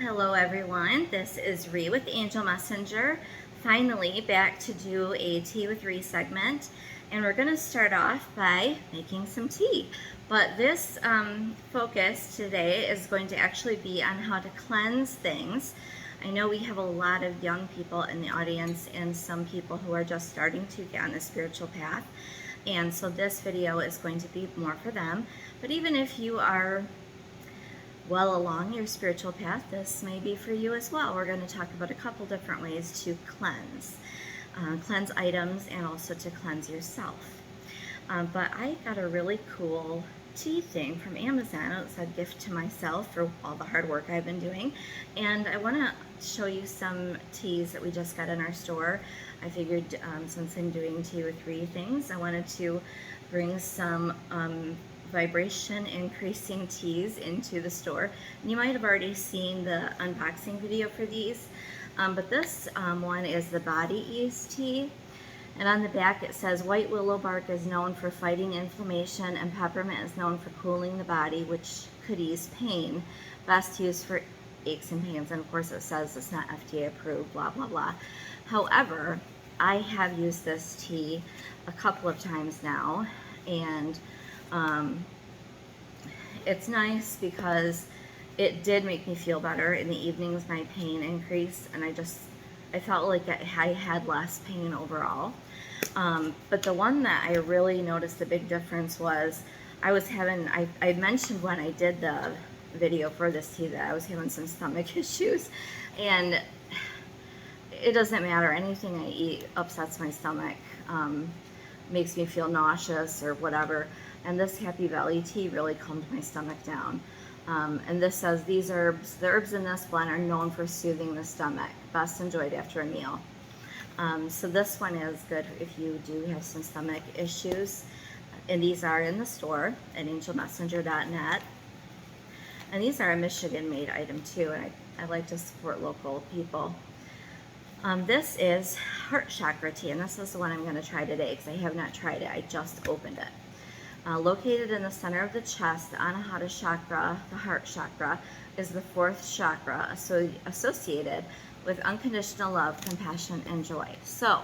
Hello everyone, this is Ree with Angel Messenger. Finally back to do a tea with Ree segment, and we're going to start off by making some tea. But this focus today is going to actually be on how to cleanse things. I know we have a lot of young people in the audience and some people who are just starting to get on the spiritual path. And so this video is going to be more for them. But even if you are well along your spiritual path, this may be for you as well. We're going to talk about a couple different ways to cleanse items and also to cleanse yourself. But I got a really cool tea thing from Amazon. It's a gift to myself for all the hard work I've been doing, and I want to show you some teas that we just got in our store. I figured since I'm doing tea with Ree things, I wanted to bring some vibration increasing teas into the store. And you might have already seen the unboxing video for these, but this one is the Body Ease tea. And on the back it says, white willow bark is known for fighting inflammation and peppermint is known for cooling the body, which could ease pain. Best used for aches and pains. And of course it says it's not FDA approved, blah, blah, blah. However, I have used this tea a couple of times now, and it's nice because it did make me feel better. In the evenings my pain increased, and I felt like I had less pain overall. But the one that I really noticed a big difference was I mentioned when I did the video for this tea that I was having some stomach issues, and it doesn't matter, anything I eat upsets my stomach, makes me feel nauseous or whatever, and this Happy Valley tea really calmed my stomach down. And this says, the herbs in this blend are known for soothing the stomach, best enjoyed after a meal. So this one is good if you do have some stomach issues, and these are in the store at angelmessenger.net. And these are a Michigan made item too, and I like to support local people. This is Heart Chakra Tea, and this is the one I'm going to try today because I have not tried it. I just opened it. Located in the center of the chest, the Anahata Chakra, the heart chakra, is the fourth chakra associated with unconditional love, compassion, and joy. So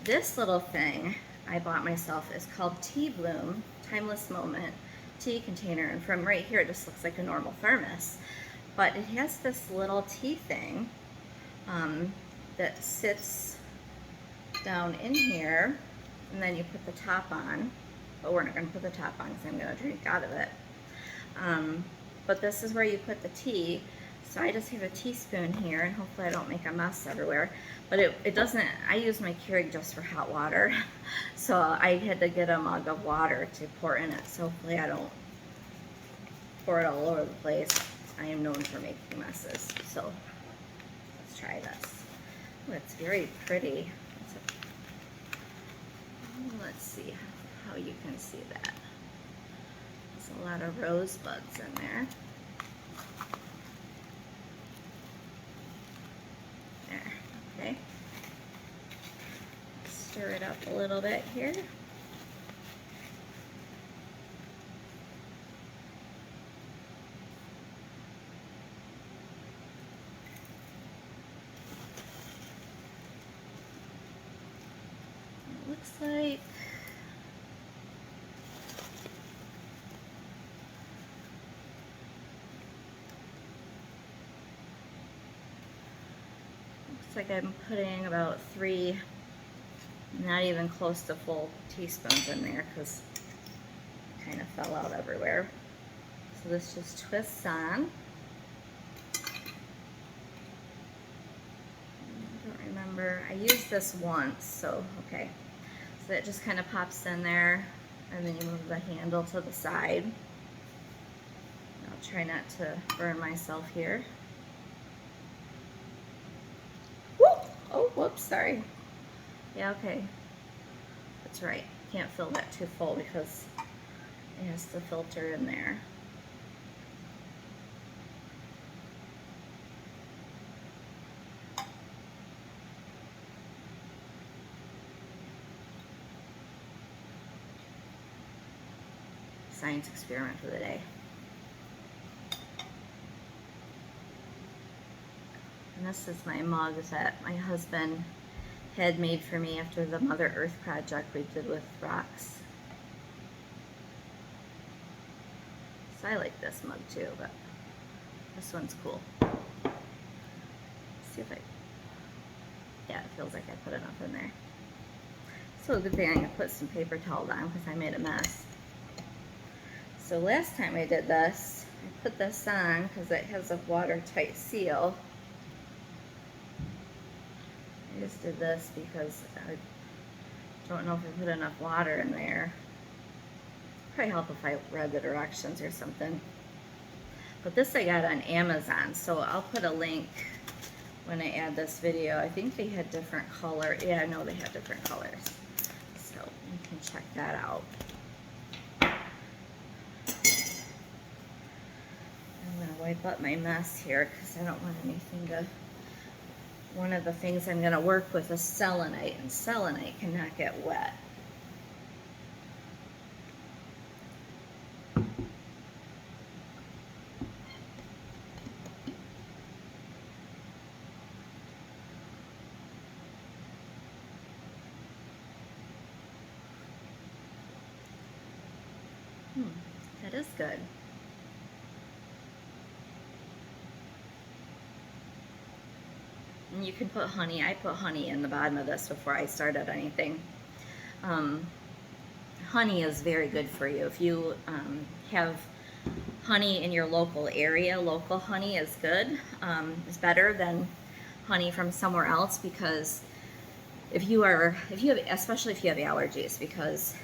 this little thing I bought myself is called Tea Bloom Timeless Moment Tea Container, and from right here it just looks like a normal thermos, but it has this little tea thing that sits down in here, and then you put the top on, but we're not going to put the top on because I'm going to drink out of it. But this is where you put the tea. So I just have a teaspoon here, and hopefully I don't make a mess everywhere. But it doesn't, I use my Keurig just for hot water. So I had to get a mug of water to pour in it. So hopefully I don't pour it all over the place. I am known for making messes. So let's try this. Oh, it's very pretty. Let's see how you can see that. There's a lot of rosebuds in there. There, okay. Stir it up a little bit here. It looks like I'm putting about 3, not even close to full teaspoons in there because it kind of fell out everywhere. So this just twists on. I don't remember, I used this once, so okay. So it just kind of pops in there, and then you move the handle to the side. I'll try not to burn myself here. Oh, whoops, sorry. Yeah, okay. That's right. Can't fill that too full because it has to filter in there. Science experiment for the day. And this is my mug that my husband had made for me after the Mother Earth project we did with rocks. So I like this mug too, but this one's cool. Let's see if yeah, it feels like I put enough in there. So a good thing I put some paper towel down because I made a mess. So last time I did this, I put this on because it has a watertight seal. I just did this because I don't know if I put enough water in there. Probably help if I read the directions or something. But this I got on Amazon, so I'll put a link when I add this video. I think they had different color. Yeah, I know they have different colors. So you can check that out. I'm going to wipe up my mess here because I don't want anything to... One of the things I'm going to work with is selenite, and selenite cannot get wet. That is good. And you can put honey. I put honey in the bottom of this before I started anything. Honey is very good for you. If you have honey in your local area, local honey is good. It's better than honey from somewhere else, because if you have, especially if you have allergies, because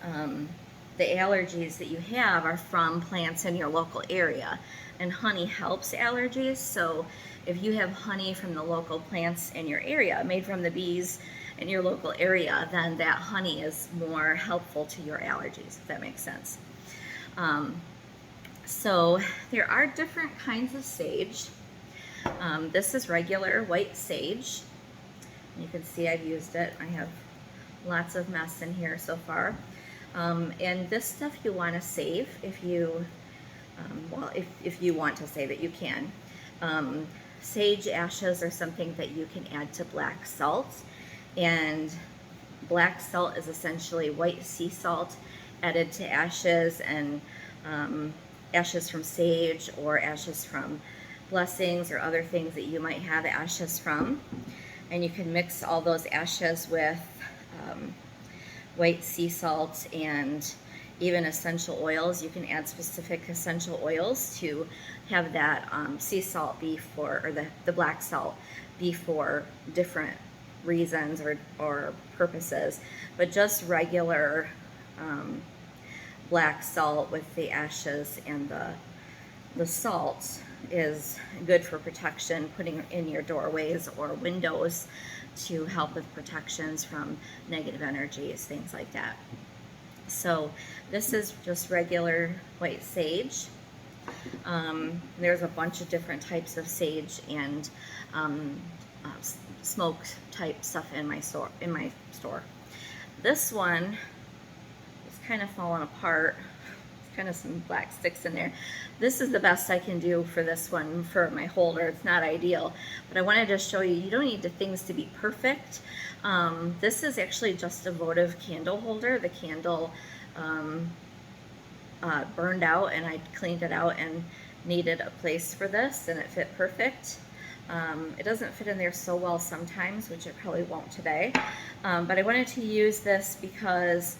the allergies that you have are from plants in your local area, and honey helps allergies. So if you have honey from the local plants in your area, made from the bees in your local area, then that honey is more helpful to your allergies, if that makes sense. So there are different kinds of sage. This is regular white sage. You can see I've used it. I have lots of mess in here so far. And this stuff you want to save if you, if you want to save it, you can. Sage ashes are something that you can add to black salt, and black salt is essentially white sea salt added to ashes, and ashes from sage or ashes from blessings or other things that you might have ashes from. And you can mix all those ashes with white sea salt and even essential oils. You can add specific essential oils to have that sea salt be for, or the black salt be for different reasons or purposes. But just regular black salt with the ashes and the salt is good for protection, putting in your doorways or windows to help with protections from negative energies, things like that. So this is just regular white sage. There's a bunch of different types of sage and smoke type stuff in my store. This one is kind of falling apart. There's kind of some black sticks in there. This is the best I can do for this one for my holder. It's not ideal, but I wanted to show you, you don't need the things to be perfect. This is actually just a votive candle holder. The candle burned out, and I cleaned it out and needed a place for this, and it fit perfect. It doesn't fit in there so well sometimes, which it probably won't today, but I wanted to use this because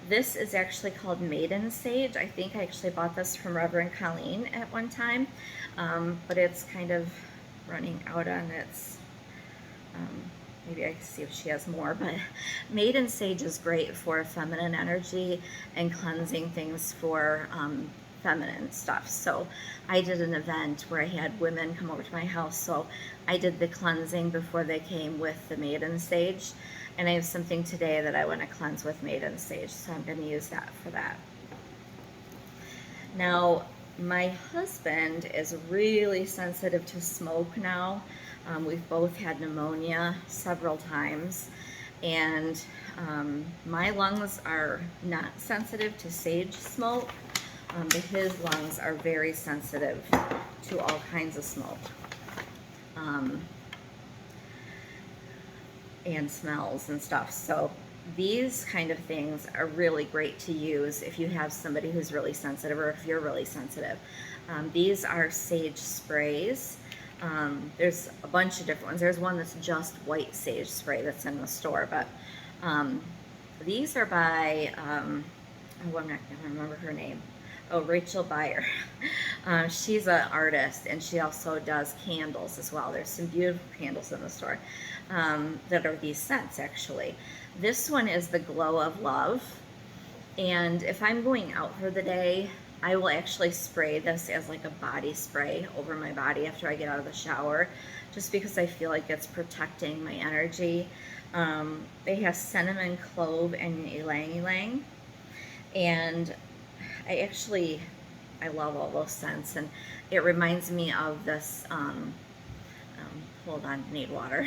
this is actually called Maiden Sage. I think I actually bought this from Reverend Colleen at one time, but it's kind of running out on its, maybe I can see if she has more, but Maiden Sage is great for feminine energy and cleansing things for feminine stuff. So I did an event where I had women come over to my house, so I did the cleansing before they came with the Maiden Sage, and I have something today that I want to cleanse with Maiden Sage, so I'm going to use that for that. Now, my husband is really sensitive to smoke now. We've both had pneumonia several times, and my lungs are not sensitive to sage smoke, but his lungs are very sensitive to all kinds of smoke. and smells and stuff. So these kind of things are really great to use if you have somebody who's really sensitive or if you're really sensitive. These are sage sprays. There's a bunch of different ones. There's one that's just white sage spray that's in the store, but these are by, oh, I'm not going to remember her name. Oh, Rachel Byer. She's an artist, and she also does candles as well. There's some beautiful candles in the store that are these scents, actually. This one is the Glow of Love, and if I'm going out for the day, I will actually spray this as like a body spray over my body after I get out of the shower, just because I feel like it's protecting my energy. It has cinnamon, clove, and ylang ylang, and I love all those scents, and it reminds me of this, hold on, need water.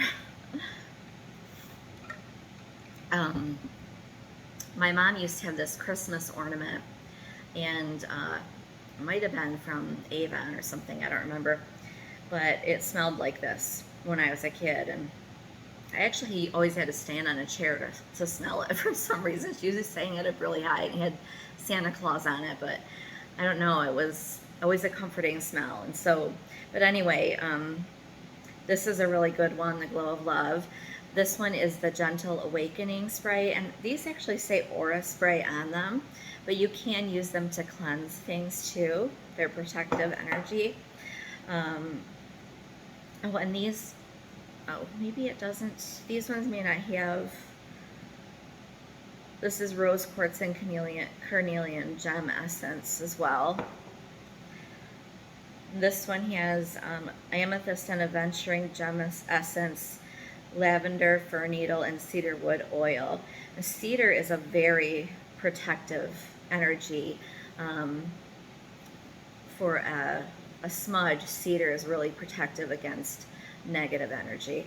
My mom used to have this Christmas ornament, and it might have been from Avon or something, I don't remember, but it smelled like this when I was a kid, and I actually always had to stand on a chair to smell it for some reason. She usually sang it up really high, and it had Santa Claus on it, but I don't know, it was always a comforting smell. And so, but anyway, this is a really good one, the Glow of Love. This one is the Gentle Awakening Spray, and these actually say Aura Spray on them, but you can use them to cleanse things too. They're protective energy. Oh, and these, oh, maybe it doesn't, these ones may not have, this is Rose Quartz and Carnelian Gem Essence as well. This one has Amethyst and Aventuring Gem Essence, Lavender, Fir Needle, and Cedar Wood Oil. The cedar is a very protective energy. For a smudge, cedar is really protective against negative energy.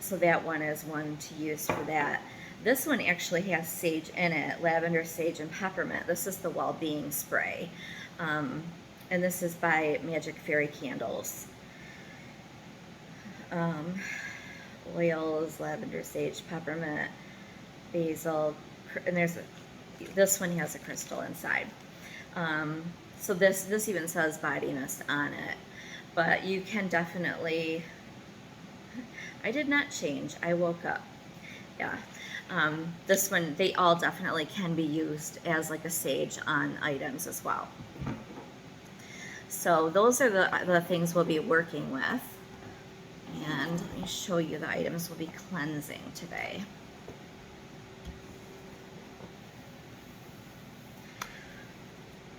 So that one is one to use for that. This one actually has sage in it, lavender, sage, and peppermint. This is the Well-Being Spray. And this is by Magic Fairy Candles. Oils, lavender, sage, peppermint, basil, and this one has a crystal inside. So this even says body mist on it, but you can definitely, I did not change, I woke up. Yeah. This one, they all definitely can be used as like a sage on items as well. So those are the things we'll be working with. And let me show you the items we'll be cleansing today.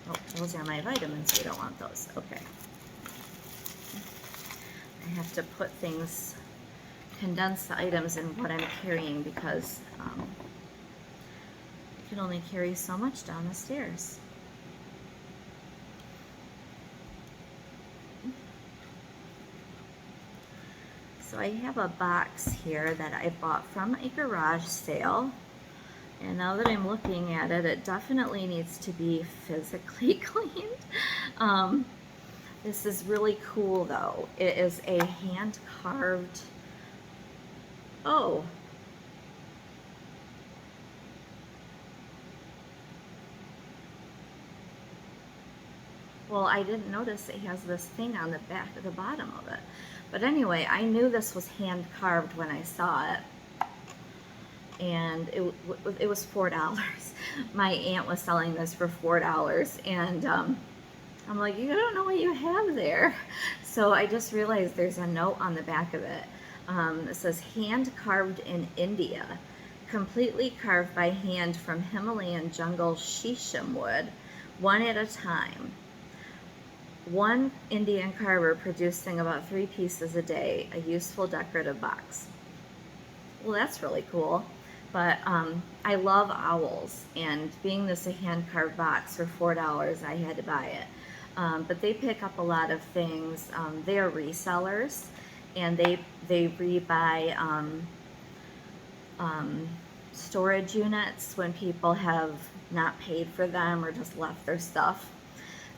Oh, those are my vitamins. We don't want those. Okay. I have to put things, condense the items in what I'm carrying because you can only carry so much down the stairs. So I have a box here that I bought from a garage sale, and now that I'm looking at it, it definitely needs to be physically cleaned. This is really cool though. It is a hand carved, oh, well, I didn't notice it has this thing on the back at the bottom of it. But anyway, I knew this was hand carved when I saw it, and it was $4. My aunt was selling this for $4, and I'm like, you don't know what you have there. So I just realized there's a note on the back of it. It says, hand carved in India, completely carved by hand from Himalayan jungle shisham wood, one at a time. One Indian carver producing about 3 pieces a day, a useful decorative box. Well, that's really cool. But I love owls, and being this a hand-carved box for $4, I had to buy it. But they pick up a lot of things. They are resellers, and they rebuy storage units when people have not paid for them or just left their stuff.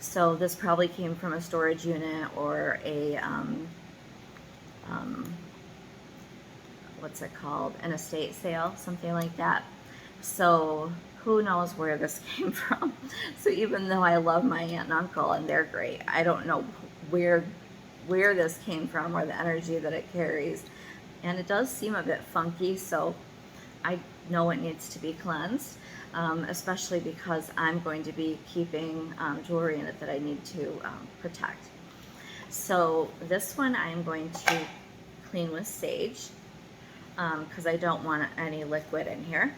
So this probably came from a storage unit or a what's it called, an estate sale, something like that. So who knows where this came from. So even though I love my aunt and uncle and they're great, I don't know where this came from or the energy that it carries. And it does seem a bit funky, so I know it needs to be cleansed, especially because I'm going to be keeping jewelry in it that I need to protect. So this one I'm going to clean with sage because I don't want any liquid in here.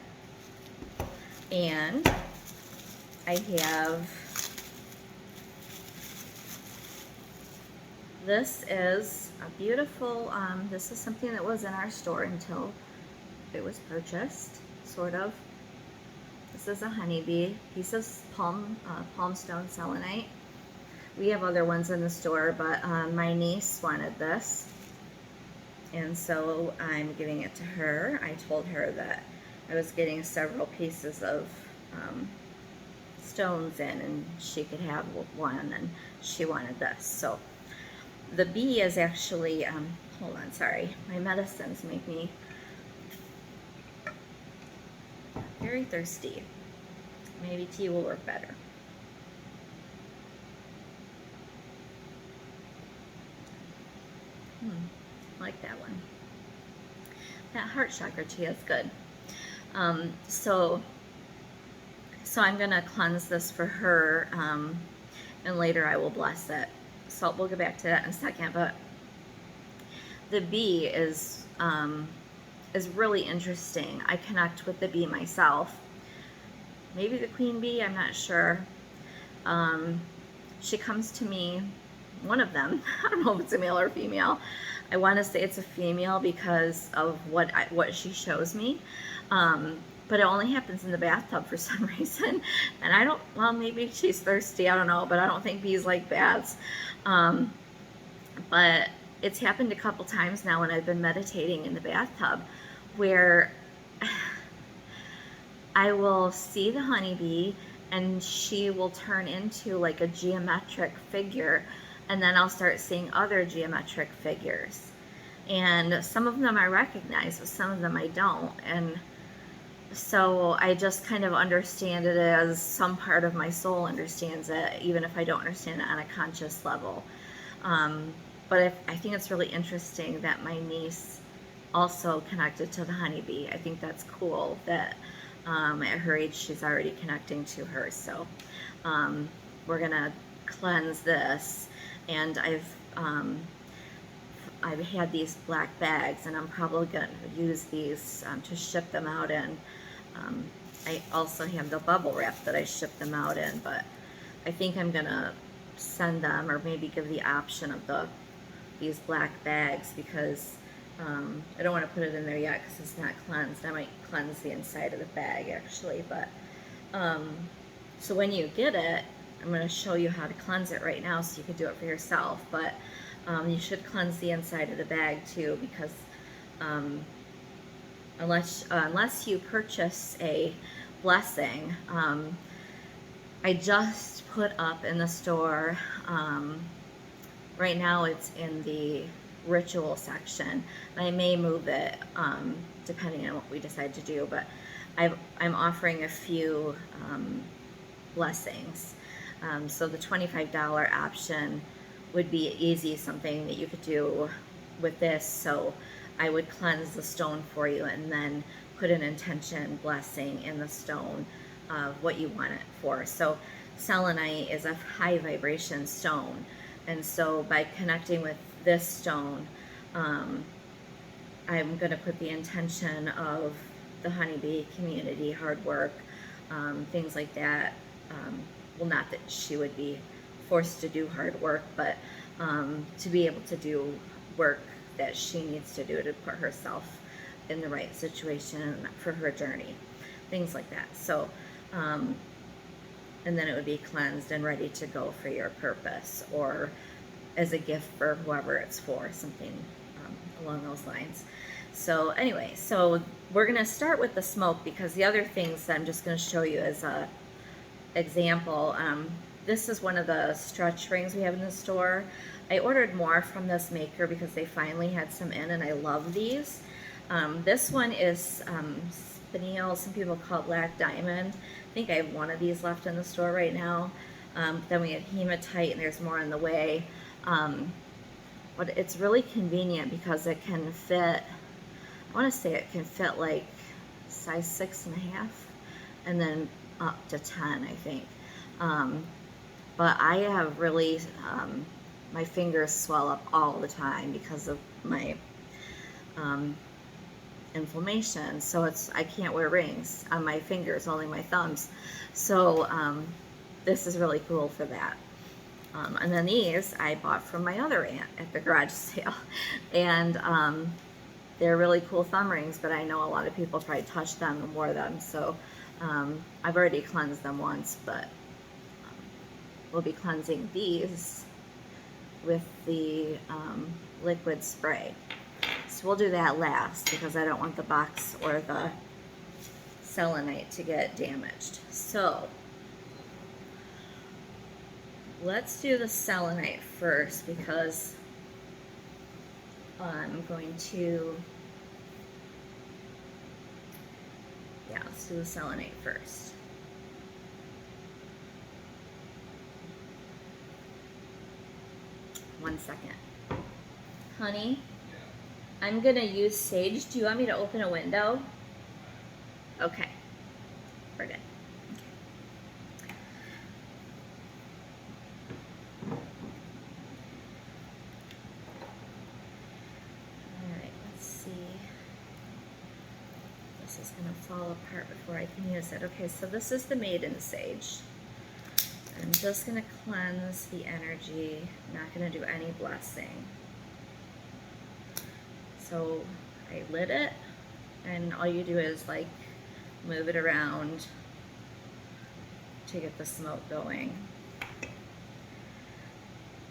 And I have, this is a beautiful, this is something that was in our store until it was purchased, sort of. This is a honeybee, piece of palmstone selenite. We have other ones in the store, but my niece wanted this. And so I'm giving it to her. I told her that I was getting several pieces of stones in and she could have one, and she wanted this. So the bee is actually, hold on, sorry. My medicines make me very thirsty. Maybe tea will work better. I like that one. That heart chakra tea is good. So I'm gonna cleanse this for her, and later I will bless it. So we'll get back to that in a second. But the bee is really interesting. I connect with the bee myself. Maybe the queen bee, I'm not sure. She comes to me, one of them, I don't know if it's a male or female. I want to say it's a female because of what she shows me. But it only happens in the bathtub for some reason. And I don't, well, maybe she's thirsty, I don't know, but I don't think bees like baths. But it's happened a couple times now when I've been meditating in the bathtub where I will see the honeybee and she will turn into like a geometric figure, and then I'll start seeing other geometric figures. And some of them I recognize, but some of them I don't. And so I just kind of understand it as some part of my soul understands it, even if I don't understand it on a conscious level. But I think it's really interesting that my niece also connected to the honeybee. I think that's cool that at her age she's already connecting to her. So we're gonna cleanse this, and I've had these black bags, and I'm probably gonna use these to ship them out in. I also have the bubble wrap that I ship them out in, but I think I'm gonna send them, or maybe give the option of these black bags, because I don't want to put it in there yet because it's not cleansed. I might cleanse the inside of the bag actually, but so when you get it, I'm going to show you how to cleanse it right now so you can do it for yourself. But you should cleanse the inside of the bag too, because unless you purchase a blessing, I just put up in the store, right now it's in the ritual section. I may move it depending on what we decide to do, but I'm offering a few blessings. So the $25 option would be easy, something that you could do with this. So I would cleanse the stone for you and then put an intention blessing in the stone of what you want it for. So selenite is a high vibration stone, and so by connecting with this stone, I'm going to put the intention of the honeybee community, hard work, things like that. Well, not that she would be forced to do hard work, but to be able to do work that she needs to do to put herself in the right situation for her journey, things like that. So, and then it would be cleansed and ready to go for your purpose, or as a gift for whoever it's for, something along those lines. So anyway, so we're going to start with the smoke, because the other things I'm just going to show you as a example. this is one of the stretch rings we have in the store. I ordered more from this maker because they finally had some in, and I love these. This one is spinel. Some people call it black diamond. I think I have one of these left in the store right now. Then we have hematite, and there's more on the way. But it's really convenient because it can fit, I want to say it can fit like size 6.5 and then up to 10, I think. But I have really, my fingers swell up all the time because of my inflammation. So I can't wear rings on my fingers, only my thumbs. So this is really cool for that. And then these I bought from my other aunt at the garage sale. And they're really cool thumb rings, but I know a lot of people probably touched them and wore them. So I've already cleansed them once, but we'll be cleansing these with the liquid spray. So we'll do that last because I don't want the box or the selenite to get damaged. So let's do the selenite first because I'm going to, let's do the selenite first. One second. Honey, I'm going to use sage. Do you want me to open a window? Okay. We're good. Alright, let's see. This is going to fall apart before I can use it. Okay, so this is the Maiden Sage. I'm just going to cleanse the energy. I'm not going to do any blessing. So I lit it, and all you do is like move it around to get the smoke going.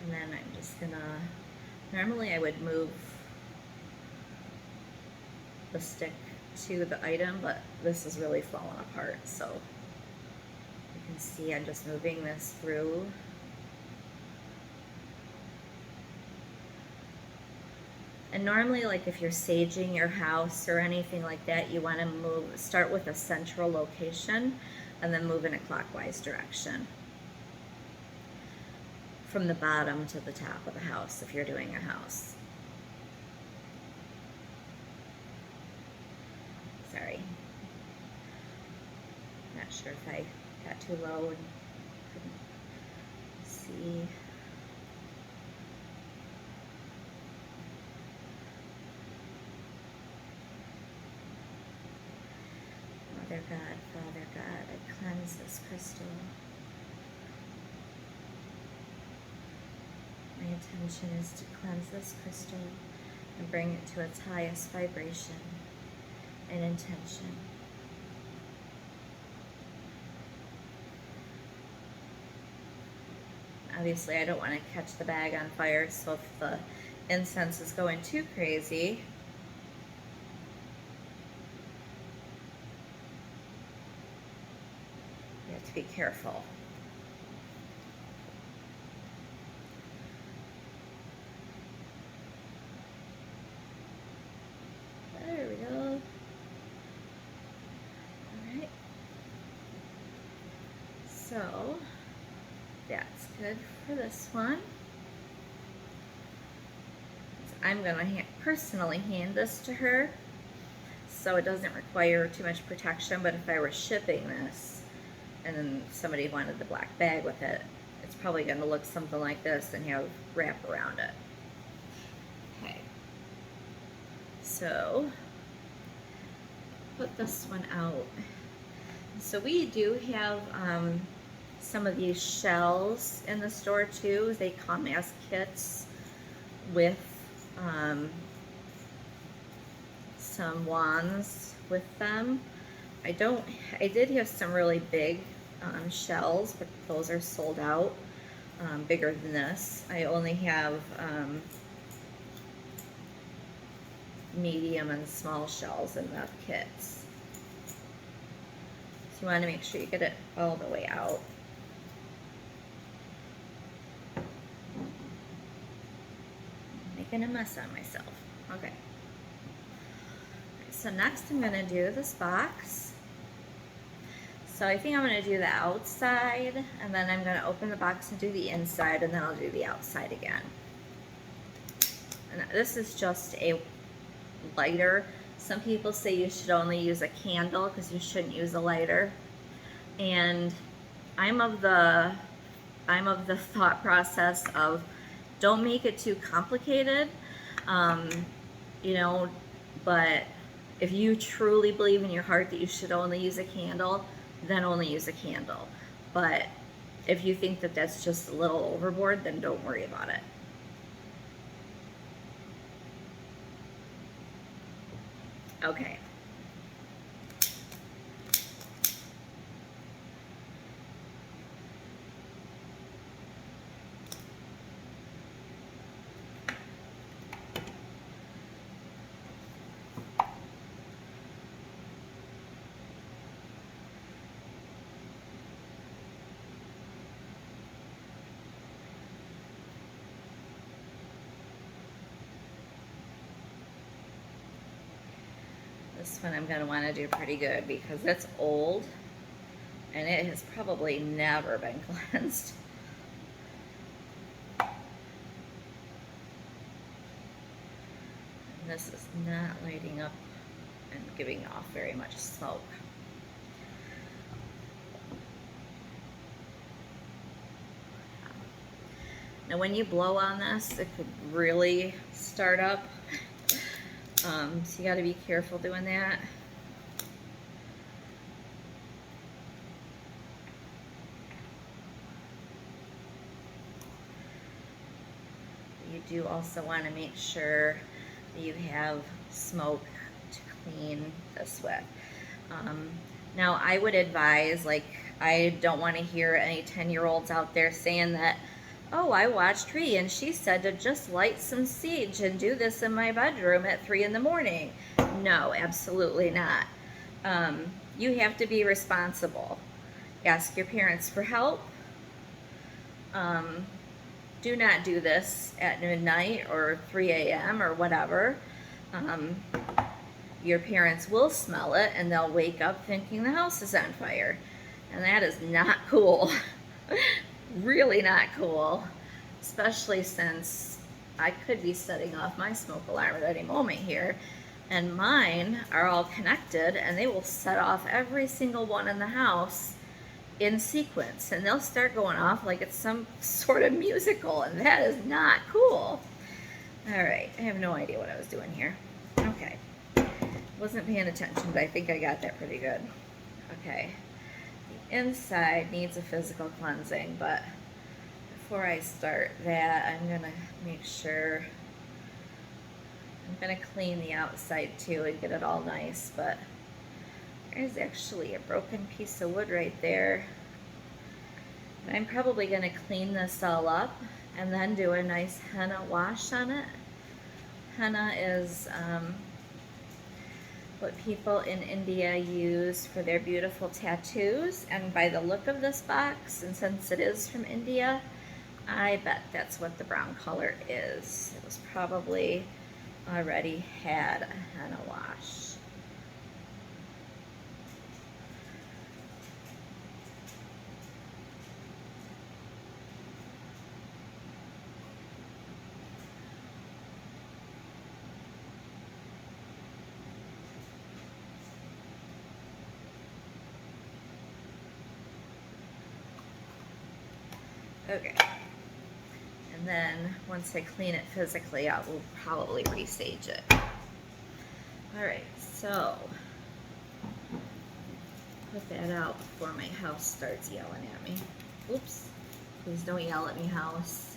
And then I'm just gonna, normally I would move the stick to the item, but this is really falling apart, so you can see I'm just moving this through. And normally, like if you're saging your house or anything like that, you want to start with a central location and then move in a clockwise direction from the bottom to the top of the house if you're doing a house. Sorry. Not sure if I got too low and couldn't see. Father God, I cleanse this crystal. My intention is to cleanse this crystal and bring it to its highest vibration and intention. Obviously, I don't want to catch the bag on fire, so if the incense is going too crazy, to be careful. There we go. Alright. So, that's good for this one. I'm going to personally hand this to her, so it doesn't require too much protection, but if I were shipping this, and then somebody wanted the black bag with it, it's probably going to look something like this and have wrap around it. Okay. So, put this one out. So we do have some of these shells in the store too. They come as kits with some wands with them. I did have some really big shells, but those are sold out, bigger than this. I only have medium and small shells in the kits. So you want to make sure you get it all the way out. making a mess on myself. Okay. So next I'm going to do this box. So I think I'm going to do the outside, and then I'm going to open the box and do the inside, and then I'll do the outside again. And this is just a lighter. Some people say you should only use a candle because you shouldn't use a lighter. And I'm of the thought process of don't make it too complicated, you know, but if you truly believe in your heart that you should only use a candle, then only use a candle. But if you think that that's just a little overboard, then don't worry about it. Okay. This one I'm going to want to do pretty good because it's old and it has probably never been cleansed. And this is not lighting up and giving off very much smoke. Now when you blow on this, it could really start up. So you got to be careful doing that. You do also want to make sure that you have smoke to clean this with. Now I would advise, like, I don't want to hear any 10-year-olds out there saying that, oh, I watched Ree and she said to just light some sage and do this in my bedroom at 3 in the morning. No, absolutely not. You have to be responsible. Ask your parents for help. Do not do this at midnight or 3 a.m. or whatever. Your parents will smell it and they'll wake up thinking the house is on fire. And that is not cool. Really not cool, especially since I could be setting off my smoke alarm at any moment here, and mine are all connected and they will set off every single one in the house in sequence, and they'll start going off like it's some sort of musical, and that is not cool. All right, I have no idea what I was doing here. Okay, wasn't paying attention, but I think I got that pretty good. Okay. Inside needs a physical cleansing, but before I start that, I'm going to make sure I'm going to clean the outside too and get it all nice, but there's actually a broken piece of wood right there. And I'm probably going to clean this all up and then do a nice henna wash on it. Henna is what people in India use for their beautiful tattoos, and by the look of this box, and since it is from India, I bet that's what the brown color is. It was probably already had a henna wash. Okay, and then once I clean it physically, I will probably resage it. All right, so put that out before my house starts yelling at me. Oops, please don't yell at me, house.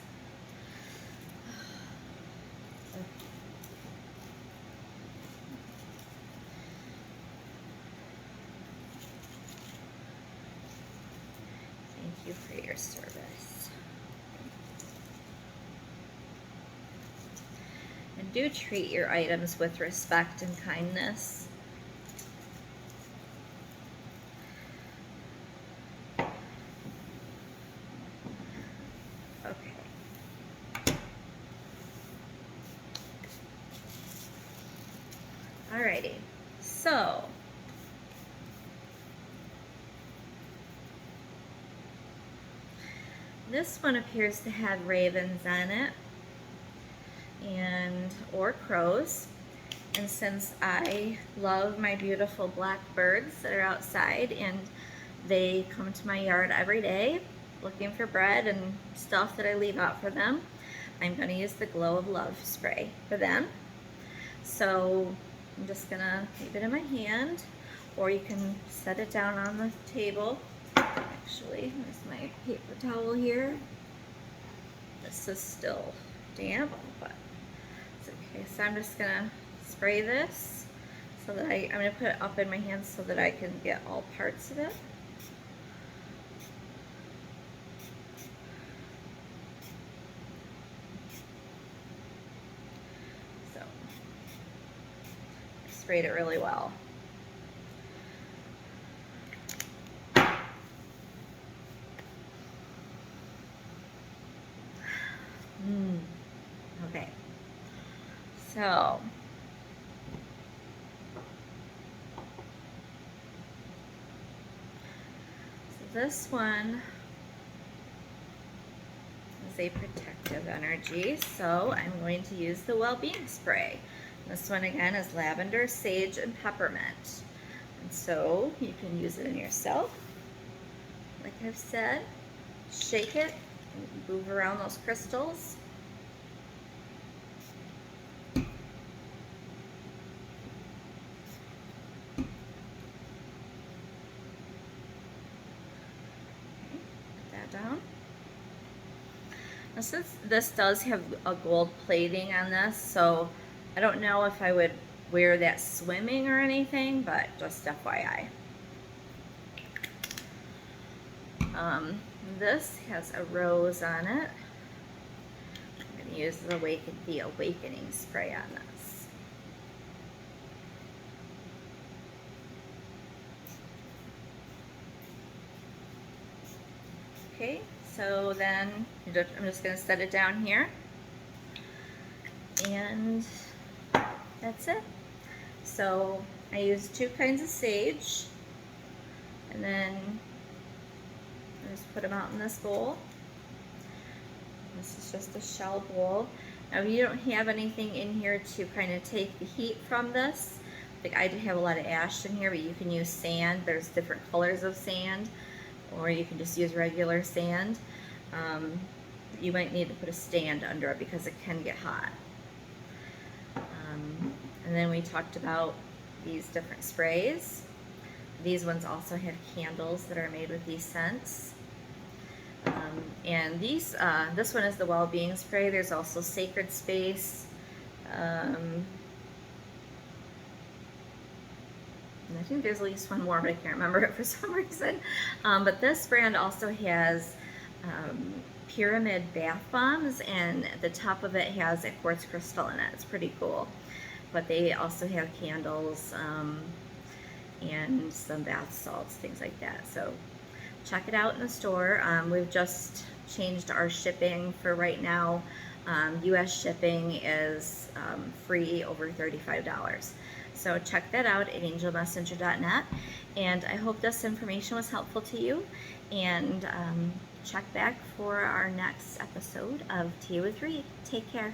Thank you for your service. And do treat your items with respect and kindness. Okay. Alrighty, so this one appears to have ravens on it or crows. And since I love my beautiful black birds that are outside and they come to my yard every day looking for bread and stuff that I leave out for them, I'm going to use the Glow of Love spray for them. So I'm just going to keep it in my hand, or you can set it down on the table. Actually, there's my paper towel here. This is still damp, but it's okay. So I'm just going to spray this so that I'm going to put it up in my hand so that I can get all parts of it. So I sprayed it really well. Okay, so this one is a protective energy, so I'm going to use the well-being spray. This one again is lavender, sage, and peppermint. And so you can use it in yourself. Like I've said, shake it and move around those crystals. Down. Now, since this does have a gold plating on this, so I don't know if I would wear that swimming or anything, but just FYI. This has a rose on it. I'm going to use the awakening spray on this. Okay, so then I'm just going to set it down here, and that's it. So I use 2 kinds of sage, and then I just put them out in this bowl. This is just a shell bowl. Now if you don't have anything in here to kind of take the heat from this, like I did have a lot of ash in here, but you can use sand. There's different colors of sand, or you can just use regular sand. You might need to put a stand under it because it can get hot. And then we talked about these different sprays. These ones also have candles that are made with these scents. And this one is the well-being spray. There's also Sacred Space. And I think there's at least one more, but I can't remember it for some reason. But this brand also has pyramid bath bombs, and the top of it has a quartz crystal in it. It's pretty cool. But they also have candles and some bath salts, things like that. So check it out in the store. We've just changed our shipping for right now. US shipping is free over $35. So check that out at angelmessenger.net. And I hope this information was helpful to you. And check back for our next episode of Tea with Reed. Take care.